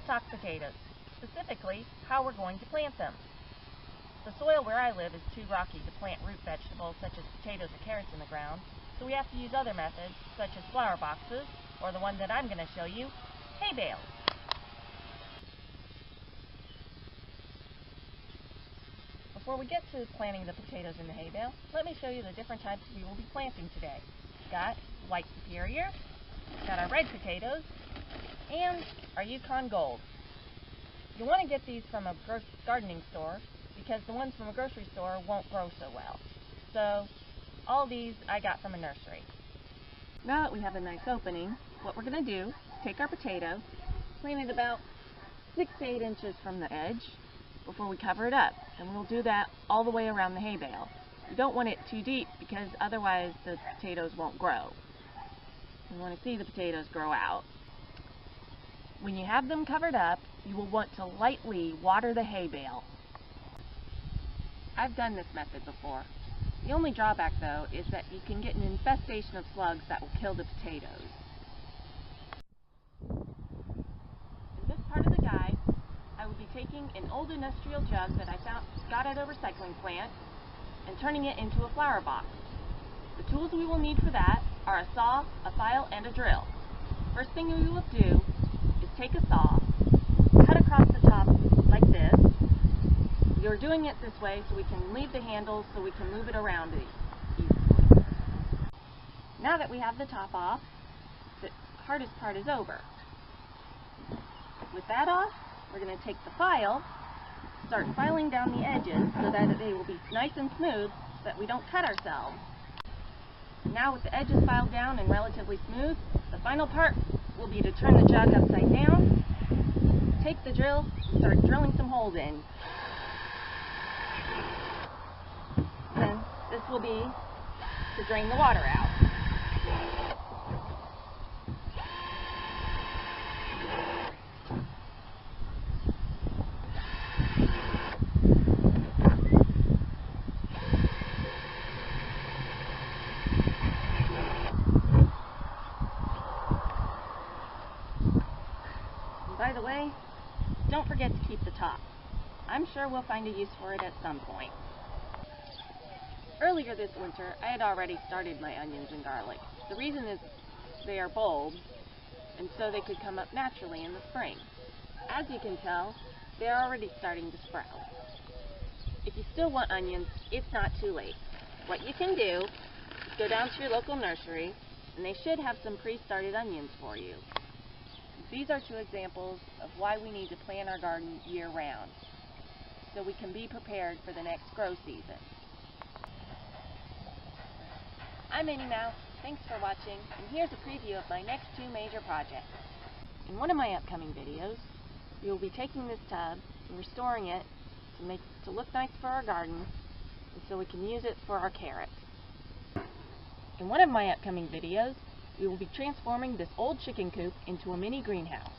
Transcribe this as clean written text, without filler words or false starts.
talk potatoes, specifically how we're going to plant them. The soil where I live is too rocky to plant root vegetables such as potatoes or carrots in the ground, so we have to use other methods such as flower boxes, or the one that I'm going to show you, hay bales. Before we get to planting the potatoes in the hay bale, let me show you the different types we will be planting today. We've got white superior, got our red potatoes, and our Yukon Gold. You want to get these from a gardening store because the ones from a grocery store won't grow so well. So all these I got from a nursery. Now that we have a nice opening, what we're going to do is take our potato, plant it about 6 to 8 inches from the edge before we cover it up. And we'll do that all the way around the hay bale. You don't want it too deep because otherwise the potatoes won't grow. You want to see the potatoes grow out. When you have them covered up, you will want to lightly water the hay bale. I've done this method before. The only drawback though is that you can get an infestation of slugs that will kill the potatoes. In this part of the guide, I will be taking an old industrial jug that I got at a recycling plant and turning it into a flower box. The tools we will need for that are a saw, a file, and a drill. First thing we will do is take a saw, cut across the top like this. You're doing it this way so we can leave the handle so we can move it around easily. Now that we have the top off, the hardest part is over. With that off, we're going to take the file, start filing down the edges so that they will be nice and smooth so that we don't cut ourselves. Now with the edges filed down and relatively smooth, the final part will be to turn the jug upside down, take the drill, and start drilling some holes in. Then this will be to drain the water out. By the way, don't forget to keep the top. I'm sure we'll find a use for it at some point. Earlier this winter, I had already started my onions and garlic. The reason is they are bulbs, and so they could come up naturally in the spring. As you can tell, they are already starting to sprout. If you still want onions, it's not too late. What you can do is go down to your local nursery, and they should have some pre-started onions for you. These are 2 examples of why we need to plan our garden year-round, so we can be prepared for the next grow season. I'm Minnie Mouse, thanks for watching, and here's a preview of my next 2 major projects. In one of my upcoming videos, we will be taking this tub and restoring it to make it to look nice for our garden, and so we can use it for our carrots. In one of my upcoming videos, we will be transforming this old chicken coop into a mini greenhouse.